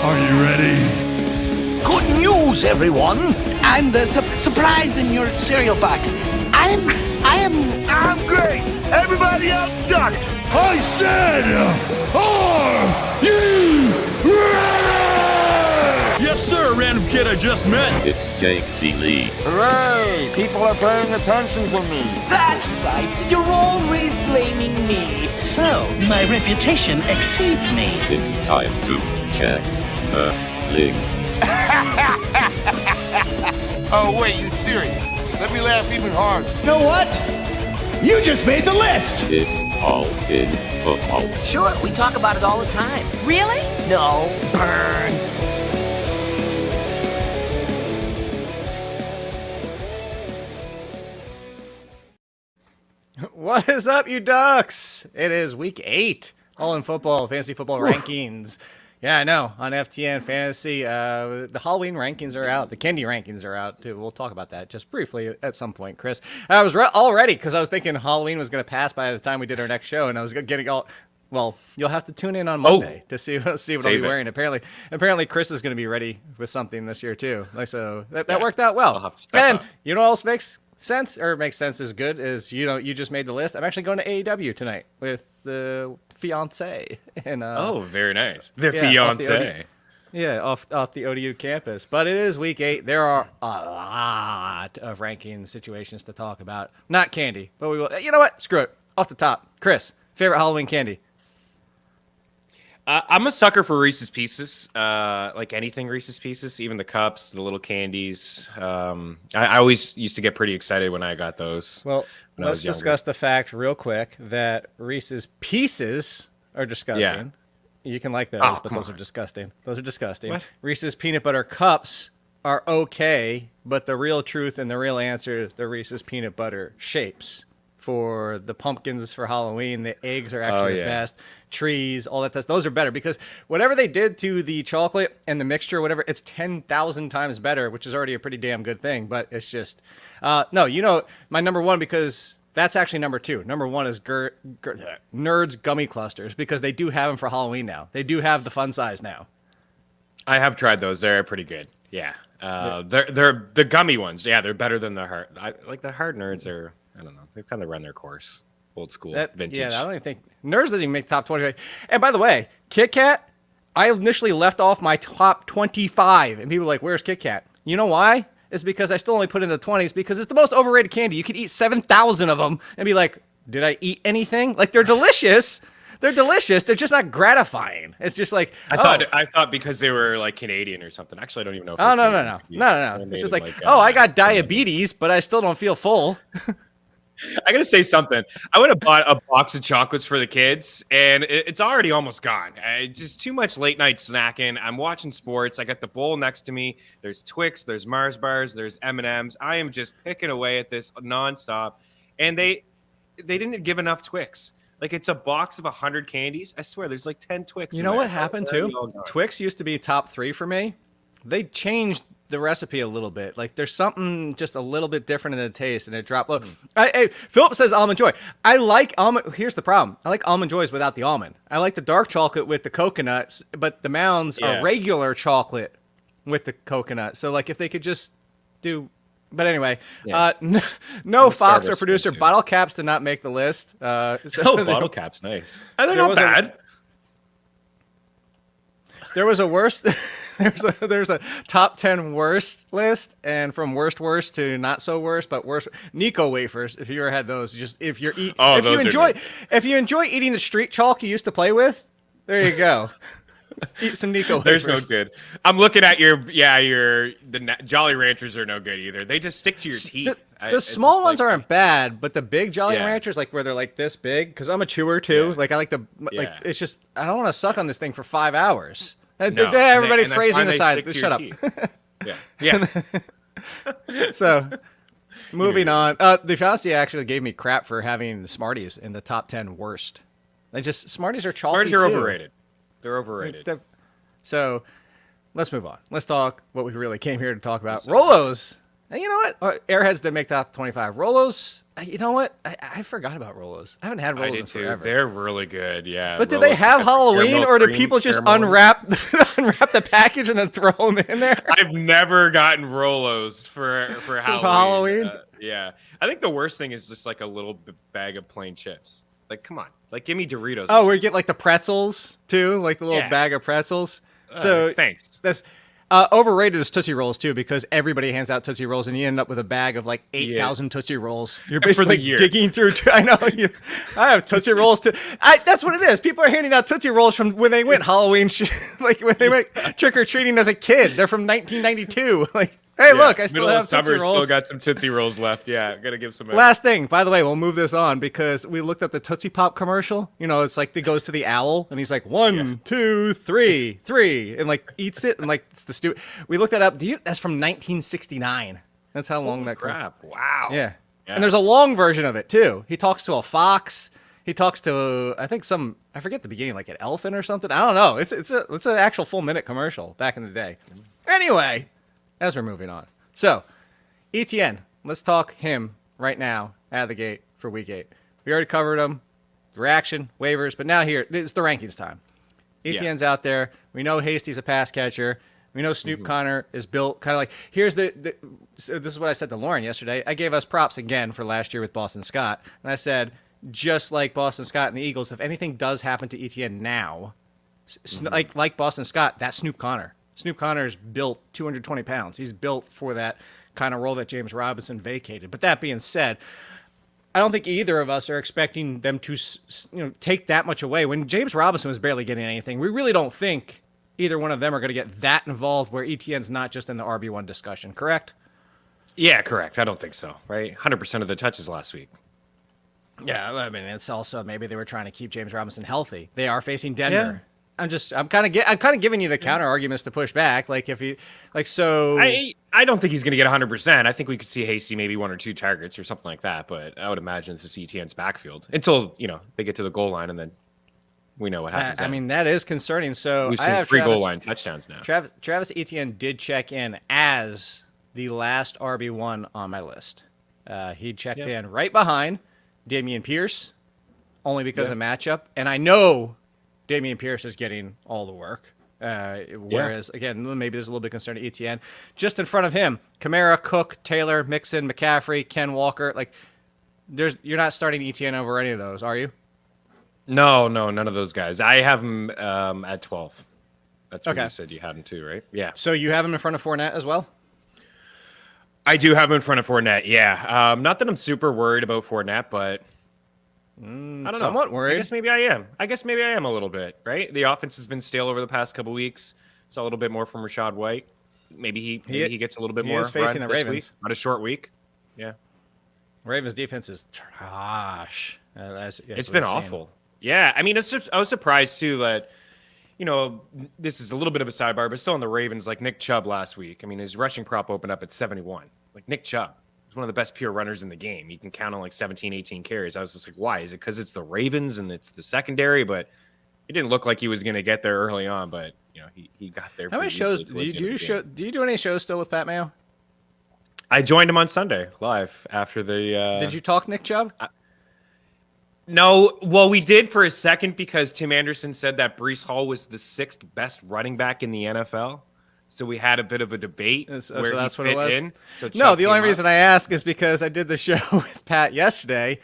Are you ready? Good news, everyone! I'm the surprise in your cereal box. I'm great! Everybody else sucks! I said, are you ready? Yes, sir, random kid I just met. It's Ciely. Hooray! People are paying attention to me. That's right, you're always blaming me. So, my reputation exceeds me. It's time to check the link. Oh, wait, you serious? Let me laugh even harder. You know what? You just made the list! It's all in football. Sure, we talk about it all the time. Really? No, burn. What is up, you ducks? It is week 8. All in football, fantasy football rankings. Yeah, I know. On FTN Fantasy, the Halloween rankings are out. The candy rankings are out, too. We'll talk about that just briefly at some point, Chris. I was all ready because I was thinking Halloween was going to pass by the time we did our next show, and I was getting all... Well, you'll have to tune in on Monday to see what I'll be wearing. Apparently, Chris is going to be ready with something this year, too. So that worked out well. I'll have to step up. You know what else makes sense, or makes sense is good, is, you just made the list. I'm actually going to AEW tonight with the fiance. And, very nice. The fiance. Off the ODU campus. But it is week 8. There are a lot of ranking situations to talk about. Not candy, but we will. You know what? Screw it. Off the top. Chris, favorite Halloween candy? I'm a sucker for Reese's Pieces, like anything Reese's Pieces, even the cups, the little candies. I always used to get pretty excited when I got those. Well, let's discuss the fact real quick that Reese's Pieces are disgusting. Yeah. You can like those, but those are disgusting. Those are disgusting. What? Reese's Peanut Butter Cups are okay, but the real truth and the real answer is the Reese's Peanut Butter shapes. For the pumpkins for Halloween, the eggs are actually the best. Trees, all that stuff. Those are better because whatever they did to the chocolate and the mixture, whatever, it's 10,000 times better, which is already a pretty damn good thing. But it's just, no, my number one, because that's actually number 2. Number 1 is Nerds Gummy Clusters, because they do have them for Halloween now. They do have the fun size now. I have tried those. They're pretty good. Yeah. They're the gummy ones. Yeah, they're better than the hard. The hard Nerds are, I don't know. They've kind of run their course. Old school, vintage. Yeah, I don't even think Nerds doesn't even make top 20. And by the way, Kit Kat, I initially left off my top 25, and people were like, "Where's Kit Kat?" You know why? It's because I still only put in the 20s because it's the most overrated candy. You could eat 7,000 of them and be like, "Did I eat anything?" Like, they're delicious. They're delicious. They're just not gratifying. It's just like I thought because they were like Canadian or something. Actually, I don't even know. No. It's just like, I got diabetes, but I still don't feel full. I gotta say something. I would have bought a box of chocolates for the kids, and it's already almost gone. Just too much late night snacking. I'm watching sports. I got the bowl next to me. There's Twix, there's Mars bars, there's M&Ms. I am just picking away at this nonstop, and they didn't give enough Twix. Like, it's a box of 100 candies. I swear, there's like 10 Twix. You know what happened too? Twix used to be top 3 for me. They changed the recipe a little bit. Like, there's something just a little bit different in the taste, and it dropped low. Hey, Philip says Almond Joy. I like almond. Here's the problem. I like Almond Joys without the almond. I like the dark chocolate with the coconuts, but the Mounds are regular chocolate with the coconut. So, like, if they could just do... But anyway, no Fox or producer. Bottle Caps did not make the list. Bottle Caps, nice. They're not bad. There was a worst... There's a top 10 worst list, and from worst to not so worst, but worst. Nico wafers, if you ever had those, just if you enjoy eating the street chalk you used to play with, there you go. Eat some Nico wafers. There's no good. I'm looking at the Jolly Ranchers are no good either. They just stick to your teeth. The small ones aren't bad, but the big Jolly Ranchers, like where they're like this big, because I'm a chewer too. Yeah. Like, I like it's just, I don't want to suck on this thing for 5 hours. No. Everybody phrasing aside, shut up. Yeah. So, moving on. The Fiance actually gave me crap for having the Smarties in the top 10 worst. Smarties are chalky. Smarties are overrated. They're overrated. So, let's move on. Let's talk what we really came here to talk about. Rolos You know what? Airheads did make top 25. Rolos, you know what? I forgot about Rolos. I haven't had Rolos in forever. They're really good, yeah. But do they have Halloween, or do people just unwrap the package and then throw them in there? I've never gotten Rolos for Halloween. Yeah. I think the worst thing is just like a little bag of plain chips. Like, come on. Like, give me Doritos. Oh, where you get like the pretzels too? Like the little bag of pretzels? So thanks. That's overrated is Tootsie Rolls too, because everybody hands out Tootsie Rolls and you end up with a bag of like 8,000 Tootsie Rolls. You're basically digging through. I know. I have Tootsie Rolls too. That's what it is. People are handing out Tootsie Rolls from when they went Halloween, like when they went trick or treating as a kid. They're from 1992. Like, hey, look, I still have Tootsie Rolls. Still got some Tootsie Rolls left. Yeah, gotta give some. Last thing, by the way, we'll move this on because we looked up the Tootsie Pop commercial. You know, it's like it goes to the owl and he's like 1, 2, 3, 3, and like eats it and like it's the stupid. We looked that up. That's from 1969. That's how long that crap. Wow. Yeah, and there's a long version of it too. He talks to a fox. He talks to I forget the beginning, like an elephant or something. I don't know. It's an actual full minute commercial back in the day. Anyway. As we're moving on. So, Etienne, let's talk him right now out of the gate for week 8. We already covered him, the reaction, waivers, but now here, it's the rankings time. Etienne's out there. We know Hasty's a pass catcher. We know Snoop Connor is built kind of like, here's so this is what I said to Lauren yesterday. I gave us props again for last year with Boston Scott. And I said, just like Boston Scott and the Eagles, if anything does happen to Etienne now, like Boston Scott, that's Snoop Connor. Snoop Connor's built 220 pounds. He's built for that kind of role that James Robinson vacated. But that being said, I don't think either of us are expecting them to take that much away. When James Robinson was barely getting anything, we really don't think either one of them are going to get that involved where Etienne's not just in the RB1 discussion, correct? Yeah, correct. I don't think so, right? 100% of the touches last week. Yeah, I mean, it's also maybe they were trying to keep James Robinson healthy. They are facing Denver. Yeah. I'm kind of giving you the counter arguments to push back. Like if you so I don't think he's going to get 100%. I think we could see Hasty maybe 1 or 2 targets or something like that. But I would imagine it's Etienne's backfield until they get to the goal line and then we know what happens. I mean that is concerning. So we've seen 3 goal line touchdowns now. Travis Etienne did check in as the last RB1 on my list. He checked in right behind Dameon Pierce, only because of matchup, and I know Dameon Pierce is getting all the work. Whereas, again, maybe there's a little bit of concern to Etienne. Just in front of him, Kamara, Cook, Taylor, Mixon, McCaffrey, Ken Walker. Like, you're not starting Etienne over any of those, are you? No, none of those guys. I have him at 12. That's what you said you had him too, right? Yeah. So you have him in front of Fournette as well? I do have him in front of Fournette, yeah. Not that I'm super worried about Fournette, but I don't know. Somewhat worried. I guess maybe I am a little bit, right? The offense has been stale over the past couple weeks. Saw a little bit more from Rachaad White. Maybe he gets a little bit more. He is facing the Ravens. Week. Not a short week. Yeah. Ravens defense is trash. It's been awful. Yeah, I mean, I was surprised too that, this is a little bit of a sidebar, but still on the Ravens, like Nick Chubb last week. I mean, his rushing prop opened up at 71. Like Nick Chubb. One of the best pure runners in the game. You can count on like 17, 18 carries. I was just like, why? Is it because it's the Ravens and it's the secondary? But it didn't look like he was going to get there early on, but he got there. How many shows do you do any shows still with Pat Mayo? I joined him on Sunday live after the Did you talk Nick Chubb? No, well, we did for a second because Tim Anderson said that Breece Hall was the 6th best running back in the NFL. So we had a bit of a debate where that's what it was. So no, the only reason I ask is because I did the show with Pat yesterday,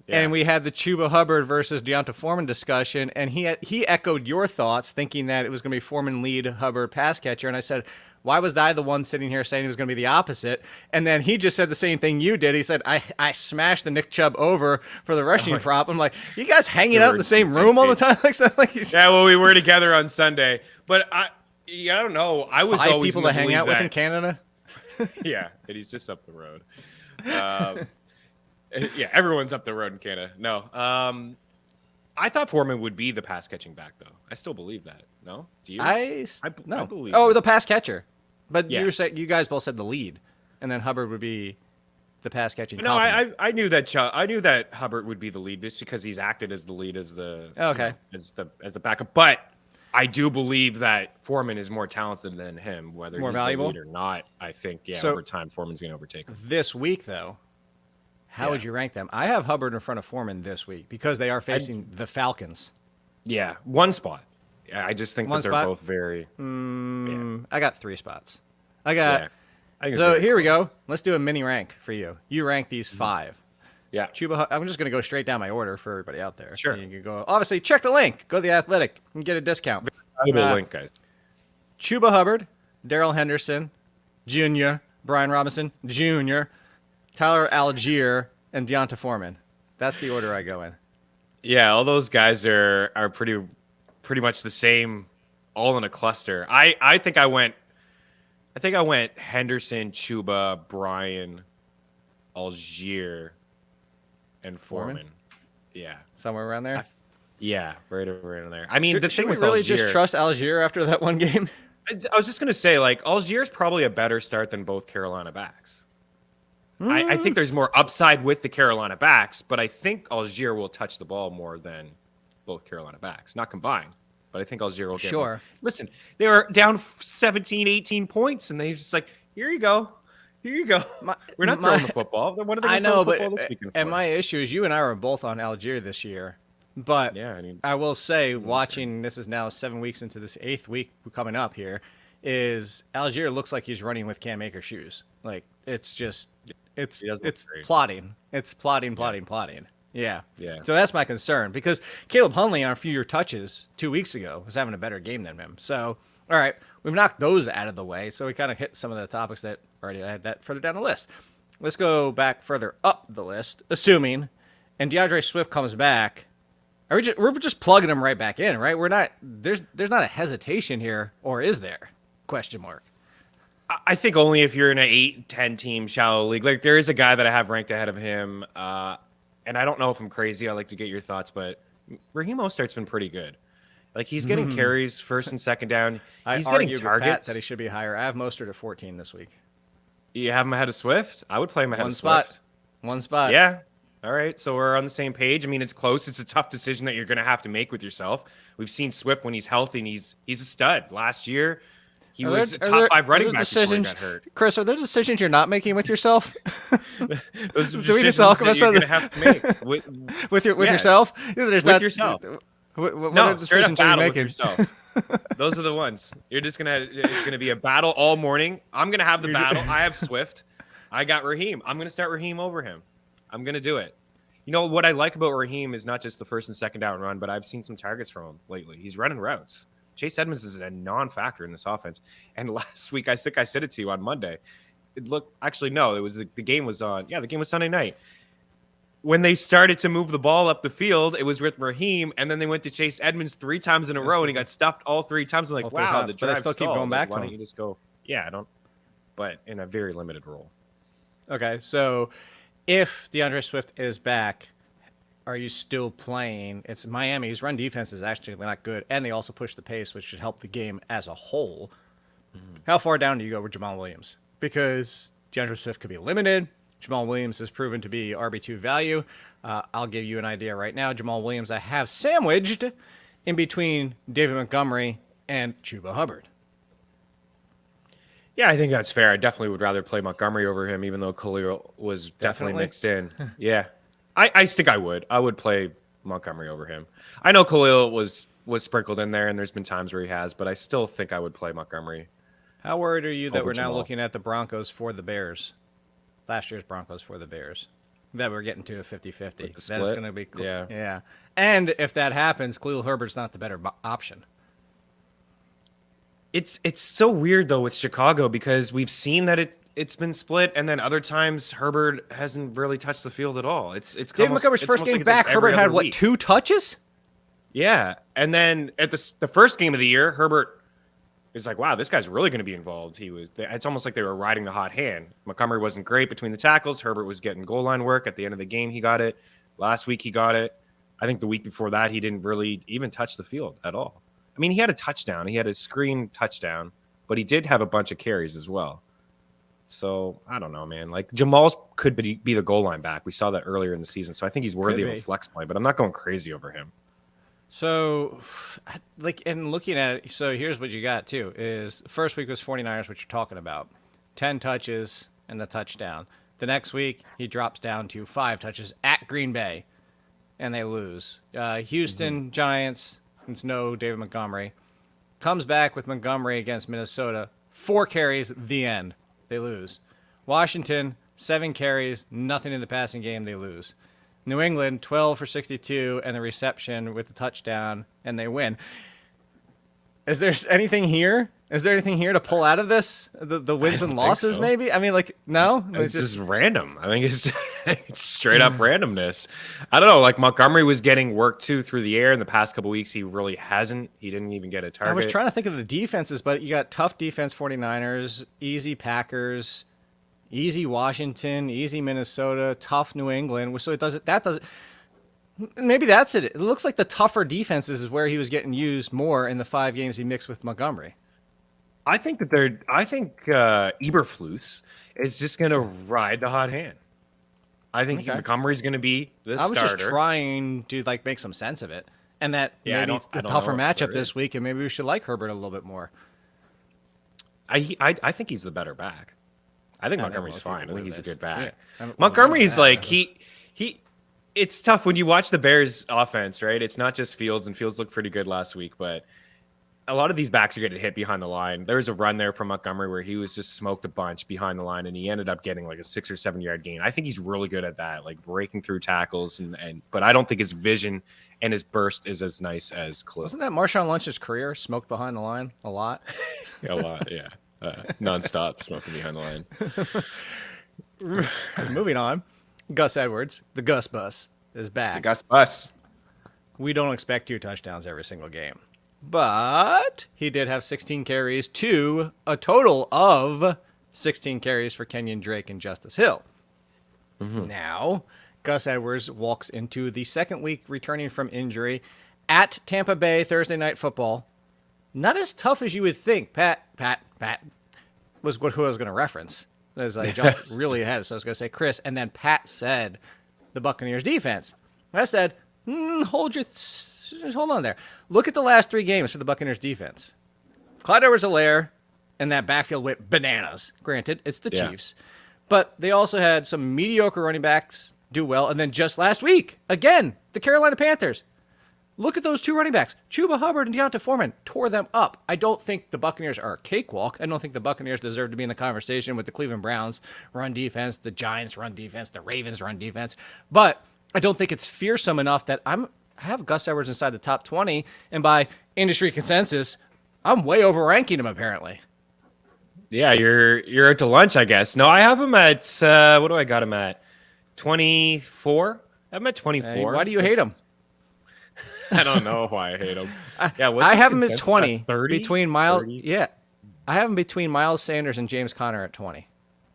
and we had the Chuba Hubbard versus Deonta Foreman discussion, and he echoed your thoughts, thinking that it was going to be Foreman lead, Hubbard pass catcher, and I said, why was I the one sitting here saying it was going to be the opposite? And then he just said the same thing you did. He said, I smashed the Nick Chubb over for the rushing prop. I'm like, you guys hanging out in the same room all the time? Yeah, well, we were together on Sunday, but I don't know. I was 5 always people to hang out with in Canada. Yeah, and he's just up the road. Yeah, everyone's up the road in Canada. No, I thought Foreman would be the pass catching back, though. I still believe that. No, do you? I believe. Oh, the pass catcher. But you guys both said the lead, and then Hubbard would be the pass catching. No, I knew that Hubbard would be the lead just because he's acted as the lead as the as the backup, but. I do believe that Foreman is more talented than him, whether More he's valuable the lead or not. I think, So- over time, Foreman's going to overtake him. This week, though, how would you rank them? I have Hubbard in front of Foreman this week because they are facing the Falcons. Yeah, one spot. Yeah, I just think One that they're spot? both very. I got 3 spots. I got. Yeah. I think it's So very here we close. go. Let's do a mini rank for you. You rank these 5. Yeah. I'm just going to go straight down my order for everybody out there. Sure. You can go. Obviously, check the link. Go to the Athletic and get a discount. Valuable link, guys. Chuba Hubbard, Darrell Henderson, Jr., Brian Robinson, Jr., Tyler Algier, and Deonta Foreman. That's the order I go in. Yeah, all those guys are pretty much the same, all in a cluster. I think I went Henderson, Chuba, Brian, Algier, and Foreman. Yeah, Somewhere around there. Yeah, right in there. I mean, the Should thing we with really Algier, just trust Algier after that one game? I was just gonna say, like, Algier's probably a better start than both Carolina backs. I think there's more upside with the Carolina backs, but I think Algier will touch the ball more than both Carolina backs. Not combined, but I think Algier will get Sure. more. Listen, they were down 17, 18 points, and they just like, here you go. Here you go. We're not throwing the football. What are they I going to know, throw the but football this weekend for? and my issue is you and I were both on Algier this year. But Yeah, I mean- I will say, watching, this is now 7 weeks into this 8th week coming up here, is Algier looks like he's running with Cam Akers shoes. Like, it's just, it's He does look great. plotting. It's plotting. Yeah. Yeah. So that's my concern, because Caleb Huntley on a few year touches 2 weeks ago was having a better game than him. So, all right, we've knocked those out of the way. So we kind of hit some of the topics that already had that further down the list. Let's go back further up the list, assuming, and DeAndre Swift comes back. We're just plugging him right back in, right? We're not, there's not a hesitation here, or is there? Question mark. I think only if you're in an 8-10 team shallow league. Like, there is a guy that I have ranked ahead of him, and I don't know if I'm crazy. I'd like to get your thoughts, but Raheem Mostert's been pretty good. Like, he's getting carries first and second down. He's getting argued with Pat targets. that he should be higher. I have Mostert at 14 this week. You have him ahead of Swift? I would play him ahead of spot. Swift. One spot. Yeah. All right. So we're on the same page. I mean, it's close. It's a tough decision that you're going to have to make with yourself. We've seen Swift when he's healthy, and he's a stud. Last year, he was a top 5 running back before he got hurt. Chris, are there decisions you're not making with yourself? Those Do we need to decisions talk that about you're something? going to have to make with Yeah. yourself? There's with not, yourself. What No, are the straight up decisions are you battle with making? yourself. Those are the ones. It's gonna be a battle all morning. I'm gonna have the battle. I have Swift. I got Raheem. I'm gonna start Raheem over him. I'm gonna do it. You know what I like about Raheem is not just the first and second down run, but I've seen some targets from him lately. He's running routes. Chase Edmonds is a non-factor in this offense. And last week, I think I said it to you on Monday. It looked actually no, it was the game was on. Yeah, the game was Sunday night. When they started to move the ball up the field, it was with Raheem, and then they went to Chase Edmonds 3 times in a row, and he got stuffed all 3 times. I'm like, wow, the but I drive still keep stalled. going back Why to don't him. you just go? Yeah, I don't. But in a very limited role. Okay, so if DeAndre Swift is back, are you still playing? It's Miami's run defense is actually not good, and they also push the pace, which should help the game as a whole. How far down do you go with Jamal Williams? Because DeAndre Swift could be limited. Jamal Williams has proven to be RB2 value. I'll give you an idea right now. Jamal Williams I have sandwiched in between David Montgomery and Chuba Hubbard. Yeah, I think that's fair. I definitely would rather play Montgomery over him, even though Khalil was definitely mixed in. Yeah, I think I would. I would play Montgomery over him. I know Khalil was sprinkled in there, and there's been times where he has, but I still think I would play Montgomery. How worried are you that Over we're now Jamal. looking at the Broncos for the Bears? Last year's Broncos for the Bears. That we're getting to a 50-50. That's split? going to be cool. Yeah. Yeah. And if that happens, Khalil Herbert's not the better option. It's so weird though with Chicago because we've seen that it's been split, and then other times Herbert hasn't really touched the field at all. It's David Montgomery's first game back, Herbert had what, 2 touches? Yeah, and then at the first game of the year, Herbert is like, wow, this guy's really going to be involved. It's almost like they were riding the hot hand. Montgomery wasn't great between the tackles. Herbert was getting goal line work. At the end of the game, he got it. Last week, he got it. I think the week before that, he didn't really even touch the field at all. I mean, he had a touchdown. He had a screen touchdown, but he did have a bunch of carries as well. So, I don't know, man. Like, Jamal's could be the goal line back. We saw that earlier in the season. So, I think he's worthy of a flex play, but I'm not going crazy over him. So, like, and looking at it, so here's what you got, too, is first week was 49ers, which you're talking about. 10 touches and the touchdown. The next week, he drops down to 5 touches at Green Bay, and they lose. Houston Giants, it's no David Montgomery. Comes back with Montgomery against Minnesota. 4 carries, the end. They lose. Washington, 7 carries, nothing in the passing game, they lose. New England, 12 for 62, and the reception with the touchdown, and they win. Is there anything here? Is there anything here to pull out of this? The wins and losses, maybe? I mean, like, no? It's just random. I think it's straight up randomness. I don't know. Like, Montgomery was getting work, too, through the air. In the past couple weeks, he really hasn't. He didn't even get a target. I was trying to think of the defenses, but you got tough defense 49ers, easy Packers, easy Washington, easy Minnesota, tough New England. So maybe that's it. It looks like the tougher defenses is where he was getting used more in the 5 games he mixed with Montgomery. I think Eberflus is just going to ride the hot hand. I think Montgomery's going to be the starter. I was just trying to make some sense of it, and that maybe it's a tougher matchup this week, and maybe we should like Herbert a little bit more. I think he's the better back. I think Montgomery's fine. I think he's a good back. Yeah. Montgomery's it's tough when you watch the Bears offense, right? It's not just Fields, and Fields looked pretty good last week, but a lot of these backs are getting hit behind the line. There was a run there from Montgomery where he was just smoked a bunch behind the line, and he ended up getting like a 6 or 7 yard gain. I think he's really good at that, like breaking through tackles, but I don't think his vision and his burst is as nice as close. Wasn't that Marshawn Lynch's career? Smoked behind the line a lot? A lot, yeah. Nonstop smoking behind the line. Moving on. Gus Edwards, the Gus Bus, is back. The Gus Bus. We don't expect 2 touchdowns every single game. But he did have 16 carries to a total of 16 carries for Kenyon Drake and Justice Hill. Mm-hmm. Now, Gus Edwards walks into the second week returning from injury at Tampa Bay Thursday Night Football. Not as tough as you would think. Pat was who I was going to reference. As I jumped really ahead, so I was going to say Chris, and then Pat said the Buccaneers defense. I said, hold on there. Look at the last 3 games for the Buccaneers defense. Clyde Edwards-Helaire and that backfield went bananas. Granted, it's the Chiefs. But they also had some mediocre running backs do well. And then just last week, again, the Carolina Panthers. Look at those 2 running backs. Chuba Hubbard and Deonta Foreman tore them up. I don't think the Buccaneers are a cakewalk. I don't think the Buccaneers deserve to be in the conversation with the Cleveland Browns run defense, the Giants run defense, the Ravens run defense. But I don't think it's fearsome enough that I have Gus Edwards inside the top 20, and by industry consensus, I'm way overranking him apparently. Yeah, you're out to lunch, I guess. No, I have him at what do I got him at? 24. I'm at 24. Hey, why do you hate him? I don't know why I hate him. Yeah, I have him at 20 30 between Miles. 30? Yeah, I have him between Miles Sanders and James Conner at 20.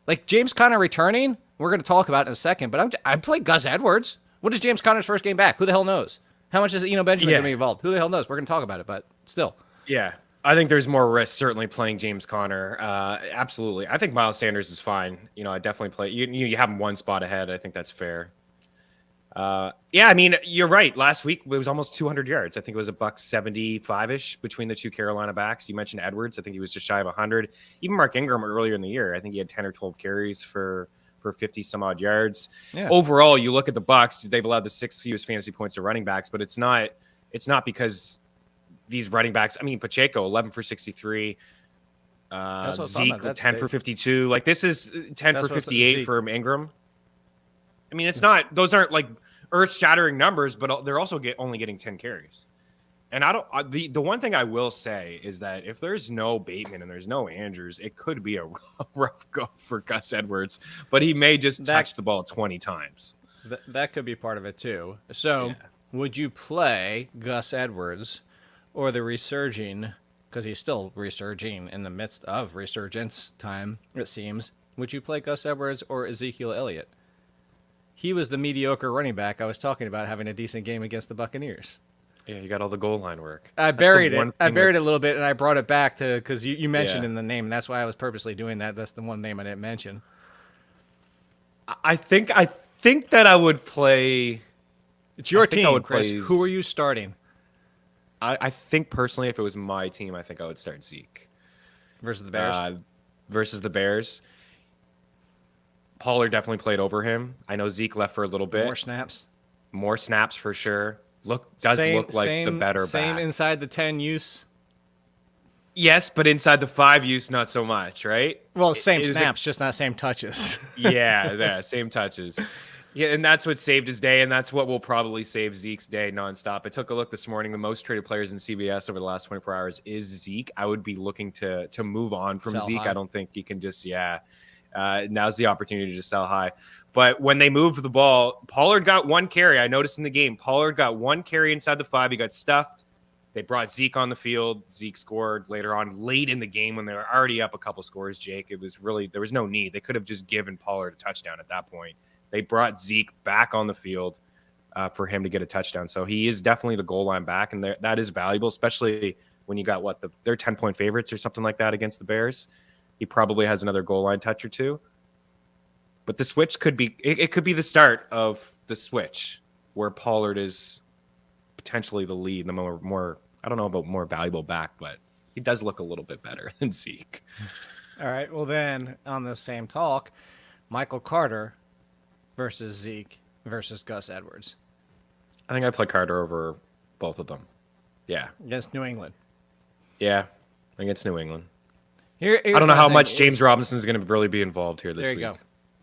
Like James Conner returning, we're going to talk about it in a second. But I play Gus Edwards. What is James Conner's first game back? Who the hell knows? How much is Benjamin going to be involved? Who the hell knows? We're going to talk about it, but still. Yeah, I think there's more risk certainly playing James Conner. Absolutely. I think Miles Sanders is fine. I definitely play. You have him 1 spot ahead. I think that's fair. Yeah, I mean, you're right. Last week, it was almost 200 yards. I think it was a $175-ish between the 2 Carolina backs. You mentioned Edwards. I think he was just shy of 100. Even Mark Ingram earlier in the year, I think he had 10 or 12 carries for 50 some odd yards. Yeah. Overall, you look at the Bucs, they've allowed the 6th fewest fantasy points to running backs, but it's not because these running backs, I mean, Pacheco, 11 for 63. Zeke, 10 for 52. Like, this is 10 for 58 for Ingram. I mean, those aren't like earth-shattering numbers, but they're also only getting 10 carries. And the one thing I will say is that if there's no Bateman and there's no Andrews, it could be a rough go for Gus Edwards, but he may just touch the ball 20 times. That could be part of it too. So would you play Gus Edwards or the resurging, because he's still resurging in the midst of resurgence time, it seems. Would you play Gus Edwards or Ezekiel Elliott? He was the mediocre running back I was talking about having a decent game against the Buccaneers. Yeah, you got all the goal line work. I buried it. I buried it a little bit, and I brought it back to because you mentioned in the name, and that's why I was purposely doing that. That's the one name I didn't mention. I think that I would play. It's your team, Chris. Who are you starting? I think personally, if it was my team, I think I would start Zeke versus the Bears. Versus the Bears. Pollard definitely played over him. I know Zeke left for a little bit. More snaps for sure. Look like the better same back. Inside the 10 use. Yes, but inside the 5 use, not so much, right? Well, same snaps, just not same touches. Yeah, same touches. Yeah, and that's what saved his day, and that's what will probably save Zeke's day nonstop. I took a look this morning. The most traded players in CBS over the last 24 hours is Zeke. I would be looking to move on from Zeke. I don't think he can just, now's the opportunity to just sell high. But when they moved the ball, Pollard got 1 carry. I noticed in the game, Pollard got 1 carry inside the 5. He got stuffed. They brought Zeke on the field. Zeke scored later on, late in the game when they were already up a couple scores, Jake. It was really, there was no need. They could have just given Pollard a touchdown at that point. They brought Zeke back on the field for him to get a touchdown. So he is definitely the goal line back, and that is valuable, especially when you got they're 10-point favorites or something like that against the Bears. He probably has another goal line touch or two. But the switch could be it could be the start of the switch where Pollard is potentially the lead, the more I don't know about more valuable back, but he does look a little bit better than Zeke. All right. Well, then on the same talk, Michael Carter versus Zeke versus Gus Edwards. I think I play Carter over both of them. Yeah. Against New England. Yeah. Against New England. Here's I don't know how much James Robinson is going to really be involved here this week.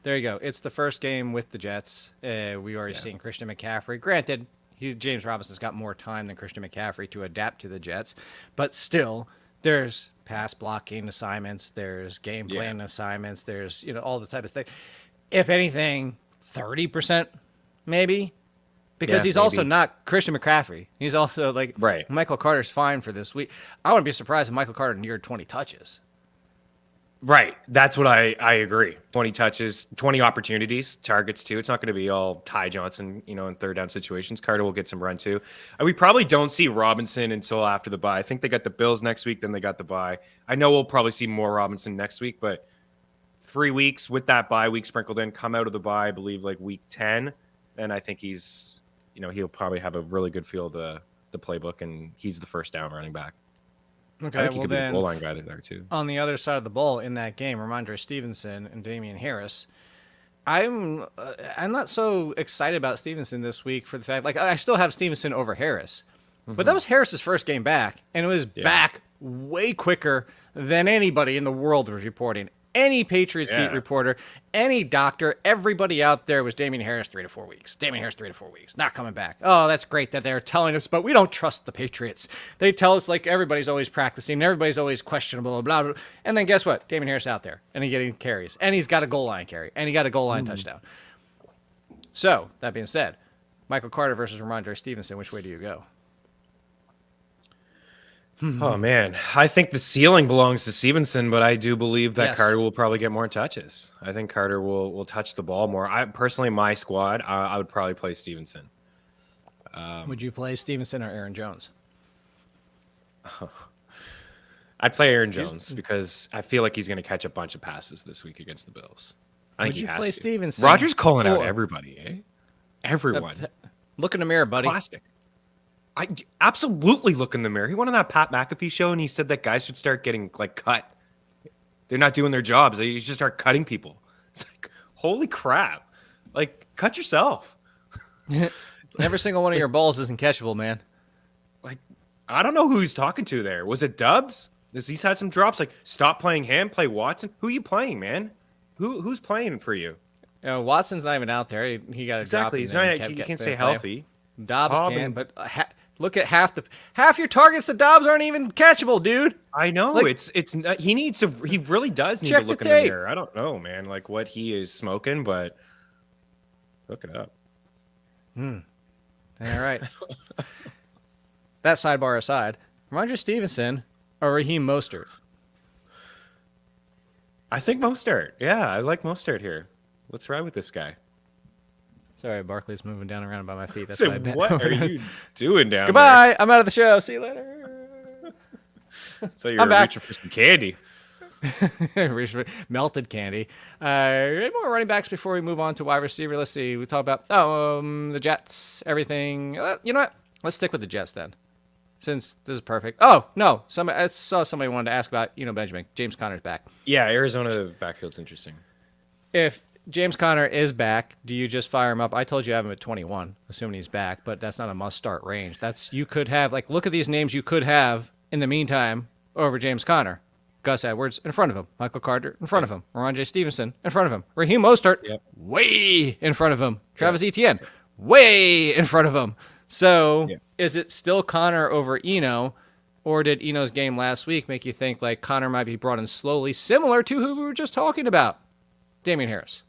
There you go. It's the first game with the Jets. We already seen Christian McCaffrey. Granted, James Robinson's got more time than Christian McCaffrey to adapt to the Jets, but still, there's pass blocking assignments, there's game plan assignments, there's all the type of thing. If anything, 30% maybe, because he's also not Christian McCaffrey. He's also Michael Carter's fine for this week. I wouldn't be surprised if Michael Carter neared 20 touches. Right. That's what I agree. 20 touches, 20 opportunities, targets too. It's not going to be all Ty Johnson, in third down situations. Carter will get some run too. We probably don't see Robinson until after the bye. I think they got the Bills next week, then they got the bye. I know we'll probably see more Robinson next week, but 3 weeks with that bye week sprinkled in, come out of the bye, I believe week 10, and I think he's, he'll probably have a really good feel of the playbook, and he's the first down running back. Okay, I think he could be the goal line guy there too. On the other side of the ball in that game, Ramondre Stevenson and Damian Harris. I'm not so excited about Stevenson this week for the fact I still have Stevenson over Harris, but that was Harris's first game back, and it was back way quicker than anybody in the world was reporting. Any Patriots beat reporter, any doctor, everybody out there was Damian Harris 3 to 4 weeks. Damian Harris 3 to 4 weeks, not coming back. Oh, that's great that they're telling us, but we don't trust the Patriots. They tell us everybody's always practicing, everybody's always questionable, blah, blah, blah. And then guess what? Damian Harris out there, and he's getting carries, and he's got a goal line carry, and he got a goal line touchdown. So, that being said, Michael Carter versus Ramondre Stevenson, which way do you go? Oh, man. I think the ceiling belongs to Stevenson, but I do believe that Carter will probably get more touches. I think Carter will touch the ball more. Personally, my squad, I would probably play Stevenson. Would you play Stevenson or Aaron Jones? I'd play Aaron Jones because I feel like he's going to catch a bunch of passes this week against the Bills. I think Would he you has play to. Stevenson? Roger's calling out everybody, eh? Everyone. Look in the mirror, buddy. Classic. I absolutely look in the mirror. He went on that Pat McAfee show, and he said that guys should start getting cut. They're not doing their jobs. They should start cutting people. It's holy crap! Cut yourself. Every single one of your balls isn't catchable, man. I don't know who he's talking to there. Was it Dubs? He's had some drops. Stop playing him. Play Watson. Who are you playing, man? Who's playing for you? Watson's not even out there. He got a exactly. He's not. You can't stay healthy. Dobbs can, but look at half your targets to Dobbs aren't even catchable, dude. I know he needs to. He really does need to look in the mirror. I don't know, man, what he is smoking, but look it up. All right. That sidebar aside, Ramondre Stevenson or Raheem Mostert? I think Mostert. Yeah, I like Mostert here. Let's ride with this guy. Sorry, Barkley's moving down around by my feet. That's why what are you doing down Goodbye. there? I'm out of the show. See you later. So you're reaching for some candy. Melted candy. Any more running backs before we move on to wide receiver? Let's see. We talk about the Jets, everything. You know what? Let's stick with the Jets then. since this is perfect. Oh, no. I saw somebody wanted to ask about, Benjamin. James Conner's back. Yeah, Arizona backfield's interesting. If James Conner is back, do you just fire him up? I told you I have him at 21, assuming he's back, but that's not a must-start range. You could have, look at these names you could have in the meantime over James Conner. Gus Edwards in front of him. Michael Carter in front of him. J. Stevenson in front of him. Raheem Mostert way in front of him. Travis Etienne way in front of him. So is it still Conner over Eno, or did Eno's game last week make you think Conner might be brought in slowly, similar to who we were just talking about? Damian Harris.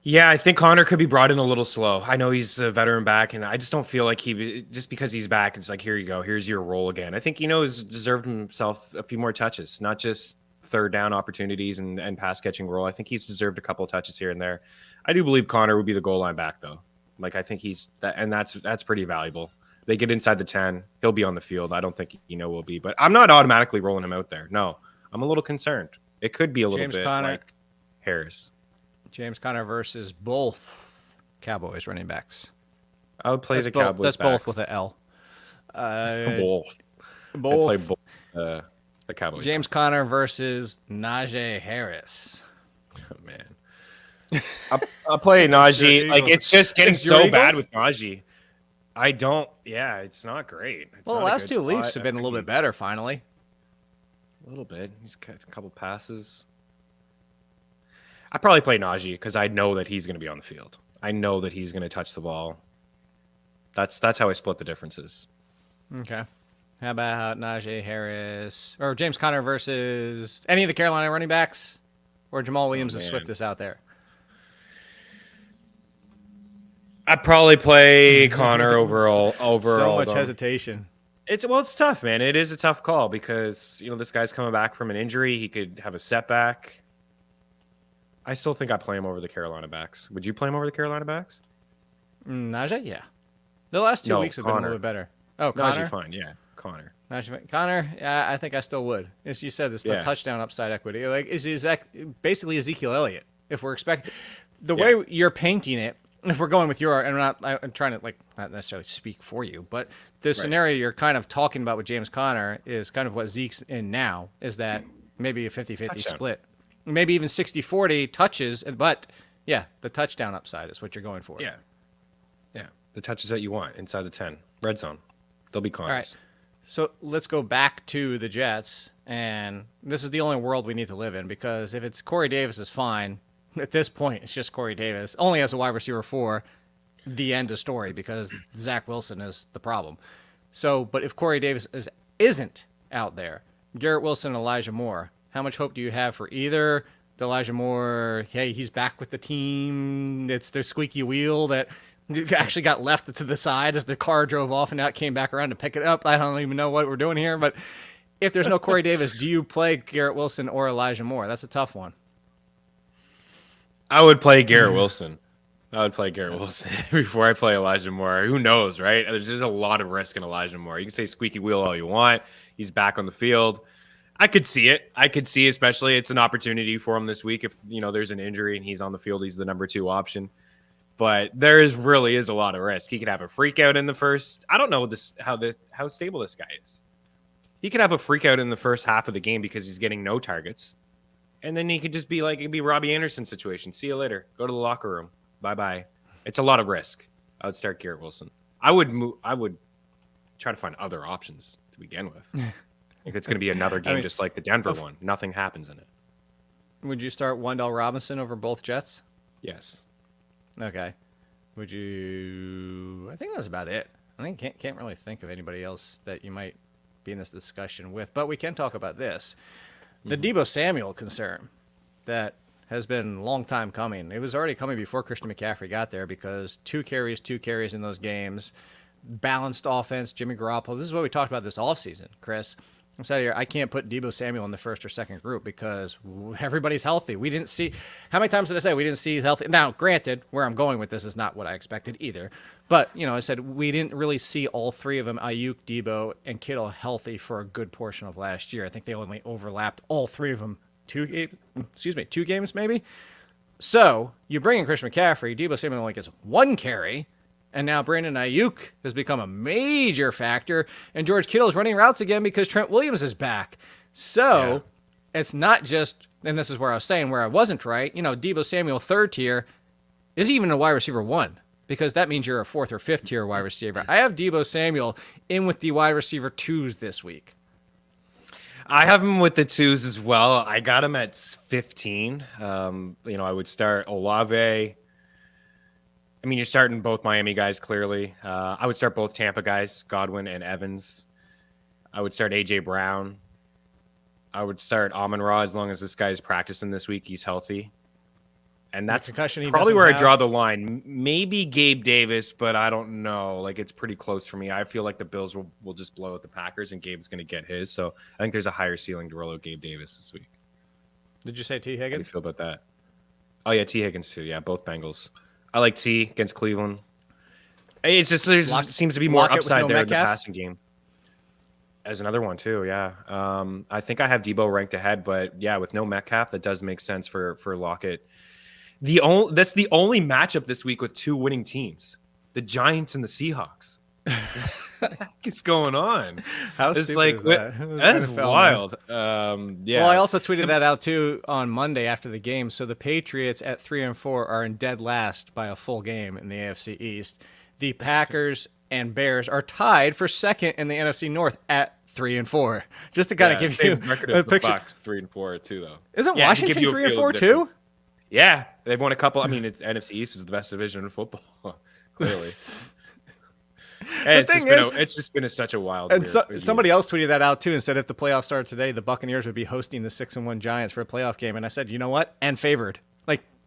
Yeah, I think Conner could be brought in a little slow. I know he's a veteran back, and I just don't feel like just because he's back, it's here you go. Here's your role again. I think has deserved himself a few more touches, not just third down opportunities and pass catching role. I think he's deserved a couple of touches here and there. I do believe Conner would be the goal line back, though. I think he's that, and that's pretty valuable. They get inside the 10, he'll be on the field. I don't think will be, but I'm not automatically rolling him out there. No, I'm a little concerned. It could be a little bit like Harris. James Conner versus both Cowboys running backs. I would play the Cowboys. That's both with an L. Both. I play both the Cowboys. James Conner versus Najee Harris. Oh, man. I'll play Najee. It's just getting so bad with Najee. I don't. Yeah, it's not great. The last 2 weeks have been a little bit better, finally. A little bit. He's got a couple passes. I probably play Najee because I know that he's going to be on the field. I know that he's going to touch the ball. That's how I split the differences. Okay. How about Najee Harris or James Conner versus any of the Carolina running backs, or Jamal Williams and Swift is out there? I'd probably play Conner overall. So much hesitation. It's tough, man. It is a tough call because this guy's coming back from an injury. He could have a setback. I still think I play him over the Carolina backs. Would you play him over the Carolina backs? Najee, yeah. The last 2 weeks have been a little bit better. Oh, Conner? Najee, fine, yeah. Conner. Conner, yeah, I think I still would. As you said, it's the touchdown upside equity. Is basically Ezekiel Elliott. If we're expecting the way you're painting it, if we're going with and I'm trying to not necessarily speak for you, but the scenario you're kind of talking about with James Conner is kind of what Zeke's in now, is that maybe a 50-50 split. Maybe even 60-40 touches, but the touchdown upside is what you're going for. Yeah. The touches that you want inside the 10. Red zone. They'll be Connors. All right. So let's go back to the Jets, and this is the only world we need to live in, because if it's Corey Davis is fine. At this point, it's just Corey Davis. Only as a wide receiver 4, the end of story, because Zach Wilson is the problem. So, but if Corey Davis isn't out there, Garrett Wilson and Elijah Moore, how much hope do you have for either Elijah Moore? Hey, he's back with the team. It's their squeaky wheel that actually got left to the side as the car drove off and now it came back around to pick it up. I don't even know what we're doing here. But if there's no Corey Davis, do you play Garrett Wilson or Elijah Moore? That's a tough one. I would play Garrett Wilson. Before I play Elijah Moore. Who knows, right? There's just a lot of risk in Elijah Moore. You can say squeaky wheel all you want. He's back on the field. I could see it. Especially it's an opportunity for him this week. If there's an injury and he's on the field, he's the number 2 option. But there really is a lot of risk. He could have a freak out in the first. I don't know how stable this guy is. He could have a freak out in the first half of the game because he's getting no targets. And then he could just be it'd be Robbie Anderson situation. See you later. Go to the locker room. Bye-bye. It's a lot of risk. I would start Garrett Wilson. I would try to find other options to begin with. I think it's going to be another game just like the Denver one. Nothing happens in it. Would you start Wendell Robinson over both Jets? Yes. Okay. Would you? I think that's about it. I think can't really think of anybody else that you might be in this discussion with. But we can talk about this. The Deebo Samuel concern that has been a long time coming. It was already coming before Christian McCaffrey got there, because 2 carries in those games, balanced offense, Jimmy Garoppolo. This is what we talked about this offseason, Chris. I said here, I can't put Deebo Samuel in the first or second group because everybody's healthy. We didn't see – how many times did I say we didn't see healthy? Now, granted, where I'm going with this is not what I expected either. But, I said we didn't really see all 3 of them, Ayuk, Deebo, and Kittle, healthy for a good portion of last year. I think they only overlapped all 3 of them 2 games maybe. So you bring in Christian McCaffrey, Deebo Samuel only gets 1 carry, And now Brandon Ayuk has become a major factor, and George Kittle is running routes again because Trent Williams is back. So it's not just, and this is where I was saying where I wasn't right, Deebo Samuel, third tier, is even a wide receiver 1, because that means you're a 4th or 5th tier wide receiver. I have Deebo Samuel in with the wide receiver 2s this week. I have him with the 2s as well. I got him at 15. I would start Olave. I mean, you're starting both Miami guys, clearly. I would start both Tampa guys, Godwin and Evans. I would start A.J. Brown. I would start Amon-Ra as long as this guy's practicing this week. He's healthy. And that's probably where I draw the line. Maybe Gabe Davis, but I don't know. It's pretty close for me. I feel like the Bills will just blow out the Packers, and Gabe's going to get his. So I think there's a higher ceiling to roll out Gabe Davis this week. Did you say T. Higgins? How do you feel about that? Oh, yeah, T. Higgins too. Yeah, both Bengals. I like T against Cleveland. It's just there seems to be more upside there in the passing game. As another one too, yeah. I think I have Deebo ranked ahead, but yeah, with no Metcalf, that does make sense for Lockett. That's the only matchup this week with 2 winning teams: the Giants and the Seahawks. What the heck is going on? How stupid is that? That's wild. Yeah. Well, I also tweeted that out too on Monday after the game. So the Patriots at 3-4 are in dead last by a full game in the AFC East. The Packers and Bears are tied for second in the NFC North at 3-4. Just to kind of give you a picture. Bucs 3-4 too, though. Isn't Washington 3-4 too? Yeah, they've won a couple. I mean, NFC East is the best division in football, clearly. It's just been such a wild. And somebody else tweeted that out too and said if the playoffs started today, the Buccaneers would be hosting the 6-1 Giants for a playoff game. And I said, you know what? And favored.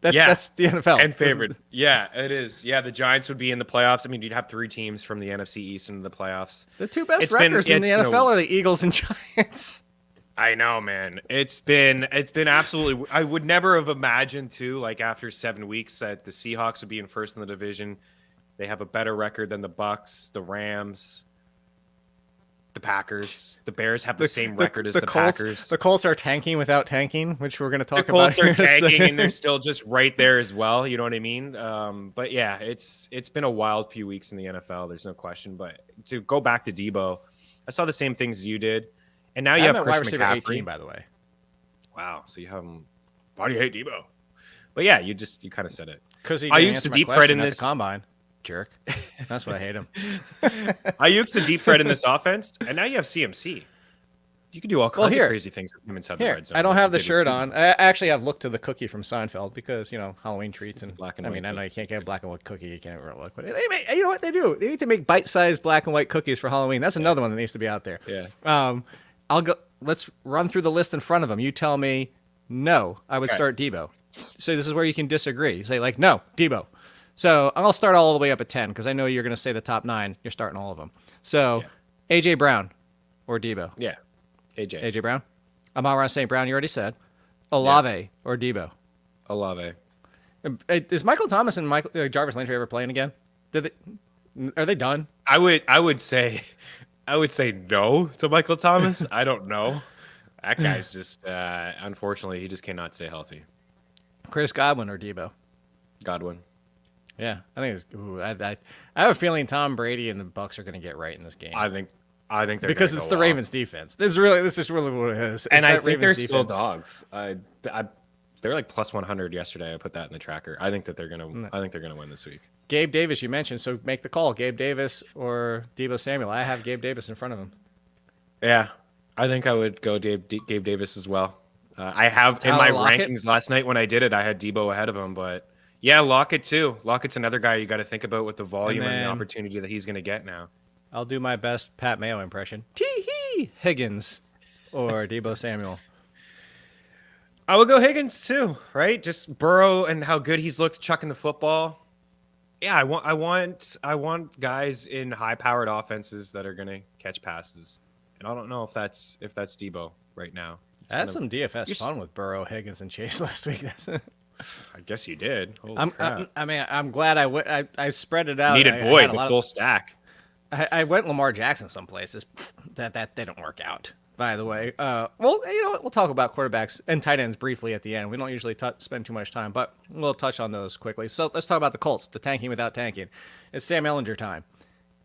That's the NFL. And favored. Yeah, it is. Yeah, the Giants would be in the playoffs. I mean, you'd have 3 teams from the NFC East in the playoffs. The 2 best records in the NFL are the Eagles and Giants. I know, man. It's been absolutely. I would never have imagined too. After 7 weeks, that the Seahawks would be in first in the division. They have a better record than the Bucs, the Rams, the Packers. The Bears have the same record as the Packers. The Colts are tanking without tanking, which we're going to talk about. The Colts are tanking, and they're still just right there as well. You know what I mean? But yeah, it's been a wild few weeks in the NFL. There's no question. But to go back to Deebo, I saw the same things as you did. And now you have Chris McCaffrey. 18, by the way. Wow. So you have him. Why do you hate Deebo? But yeah, you kind of said it. Because he Ayuk's a deep threat in this combine. Jerk. That's why I hate him. Ayuk's a deep threat in this offense, and now you have CMC. You can do all kinds of crazy things with him inside the red zone. I don't have the shirt on. I actually have looked to the cookie from Seinfeld because, Halloween treats and black and white. I mean, I know you can't get a black and white cookie. You can't really look. But you know what they do? They need to make bite-sized black and white cookies for Halloween. That's another one that needs to be out there. Yeah. I'll go. Let's run through the list in front of them. You tell me, no, I would start Deebo. So this is where you can disagree. You say no, Deebo. So I'll start all the way up at 10 because I know you're going to say the top 9. You're starting all of them. So A.J. Brown or Deebo? Yeah, A.J. A.J. Brown? Amon-Ra St. Brown, you already said. Olave or Deebo? Olave. Is Michael Thomas and Jarvis Landry ever playing again? Are they done? I would say no to Michael Thomas. I don't know. That guy's just unfortunately he just cannot stay healthy. Chris Godwin or Deebo? Godwin. Yeah, I think I have a feeling Tom Brady and the Bucs are going to get right in this game. I think they're because it's the Ravens defense. This is really what it is. And I think they're still dogs. They're like plus 100 yesterday. I put that in the tracker. I think they're gonna win this week. Gabe Davis, you mentioned, so make the call. Gabe Davis or Deebo Samuel. I have Gabe Davis in front of him. Yeah, I think I would go Gabe Davis as well. I have in my rankings last night when I did it, I had Deebo ahead of him, but. Yeah, Lockett too. Lockett's another guy you got to think about with the volume and the opportunity that he's going to get now. I'll do my best Pat Mayo impression. Tee-hee! Higgins or Deebo Samuel. I would go Higgins too, right? Just Burrow and how good he's looked chucking the football. Yeah, I want guys in high-powered offenses that are going to catch passes. And I don't know if that's Deebo right now. I had some DFS fun with Burrow, Higgins, and Chase last week. I guess you did. I'm glad I spread it out. Needed Boyd, the full stack. I went Lamar Jackson some places that they don't work out. by the way. Well, you know what? We'll talk about quarterbacks and tight ends briefly at the end. We don't usually spend too much time, but we'll touch on those quickly. So let's talk about the Colts, the tanking without tanking. It's Sam Ehlinger time.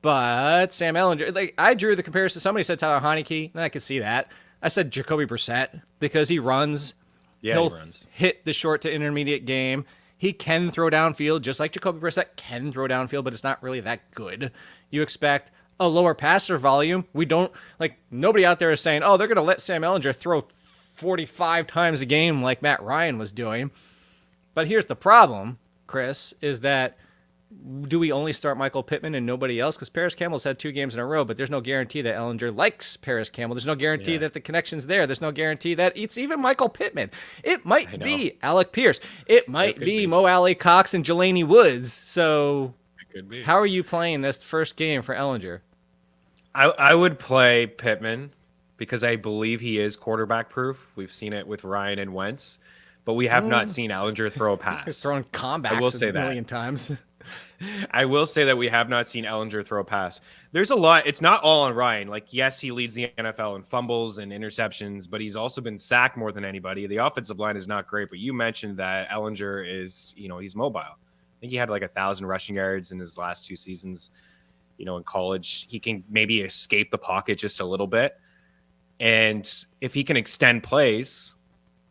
But Sam Ehlinger, like, I drew the comparison. Somebody said Tyler Heineke, and I could see that. I said Jacoby Brissett because he runs. Yeah, He'll he runs. hit the short to intermediate game. He can throw downfield, just like Jacoby Brissett can throw downfield, but it's not really that good. You expect a lower passer volume. We don't, like, nobody out there is saying, oh, they're going to let Sam Ehlinger throw 45 times a game like Matt Ryan was doing. But here's the problem, Chris, is that do we only start Michael Pittman and nobody else? Because Paris Campbell's had 2 games in a row, but there's no guarantee that Ehlinger likes Paris Campbell. There's no guarantee that the connection's there. There's no guarantee that it's even Michael Pittman. It might be Alec Pierce. It might be Mo Alley Cox and Jelani Woods. So Could be. how are you playing this first game for Ehlinger? I would play Pittman because I believe he is quarterback proof. We've seen it with Ryan and Wentz, but we have not seen Ehlinger throw a pass. He's thrown combats I will say a that. million times. I will say that we have not seen Ehlinger throw a pass. There's a lot. It's not all on Ryan. Like, yes, he leads the NFL in fumbles and interceptions, but he's also been sacked more than anybody. The offensive line is not great, but you mentioned that Ehlinger is, he's mobile. I think he had like 1,000 rushing yards in his last 2 seasons. In college, he can maybe escape the pocket just a little bit. And if he can extend plays,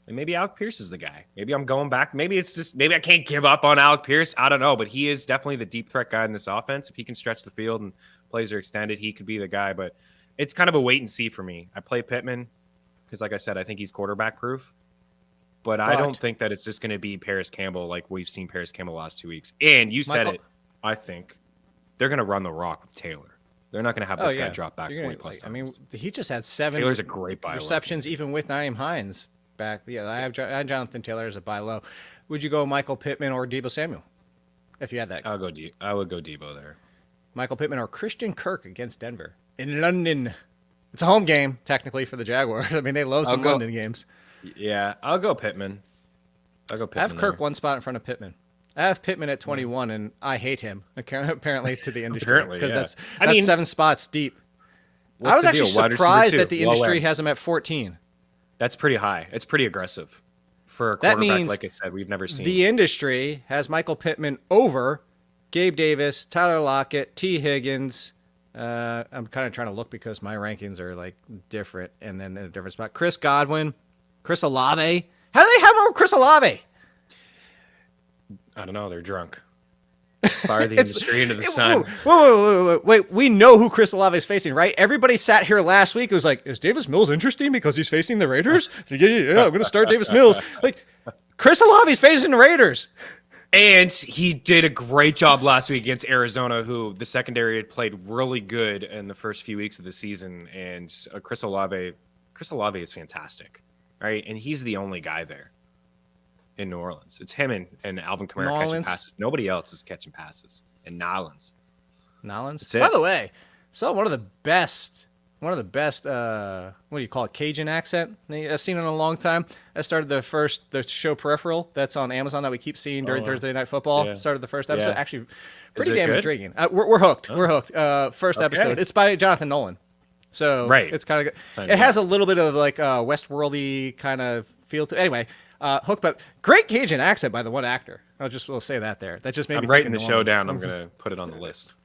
then maybe Alec Pierce is the guy. Maybe I'm going back. Maybe I can't give up on Alec Pierce. I don't know, but he is definitely the deep threat guy in this offense. If he can stretch the field and plays are extended, he could be the guy, but it's kind of a wait and see for me. I play Pittman because, like I said, I think he's quarterback proof, but I don't think that it's just going to be Paris Campbell like we've seen Paris Campbell the last 2 weeks. And you said it, I think they're going to run the rock with Taylor. They're not going to have this guy drop back 40 plus times. I mean, he just had 7 Taylor's a great buy receptions, even with Nyheim Hines back. Yeah, I have Jonathan Taylor as a buy low. Would you go Michael Pittman or Deebo Samuel if you had that? I would go Deebo there. Michael Pittman or Christian Kirk against Denver in London. It's a home game, technically, for the Jaguars. I mean, they love some London games. Yeah, I'll go Pittman. I have Kirk one spot in front of Pittman. I have Pittman at 21, and I hate him, apparently, to the industry. Because that's 7 spots deep. I was actually surprised that the industry has him at 14. That's pretty high. It's pretty aggressive for a quarterback, like I said, we've never seen. The industry has Michael Pittman over Gabe Davis, Tyler Lockett, T. Higgins. I'm kind of trying to look because my rankings are like different, and then in a different spot. Chris Godwin, Chris Olave. How do they have him over Chris Olave? I don't know. They're drunk. Fire the industry into the sun. Wait. We know who Chris Olave is facing, right? Everybody sat here last week. It was like, is Davis Mills interesting because he's facing the Raiders? Yeah. I'm going to start Davis Mills. Like, Chris Olave's facing the Raiders. And he did a great job last week against Arizona, who the secondary had played really good in the first few weeks of the season. And Chris Olave is fantastic, right? And he's the only guy there in New Orleans. It's him and Alvin Kamara catching passes. Nobody else is catching passes. And Nolans. That's it. By the way, so one of the best, what do you call it, Cajun accent I've seen in a long time. I started the show Peripheral that's on Amazon that we keep seeing during Thursday Night Football. Yeah. Started the first episode. Yeah. Actually, pretty damn intriguing. We're hooked. We're hooked. First episode. It's by Jonathan Nolan. So it's kind of good. It has a little bit of like Westworldy kind of feel to it. Anyway, hooked, but great Cajun accent by the one actor. We'll say that there. That just made me. I'm writing the show down. I'm gonna put it on the list.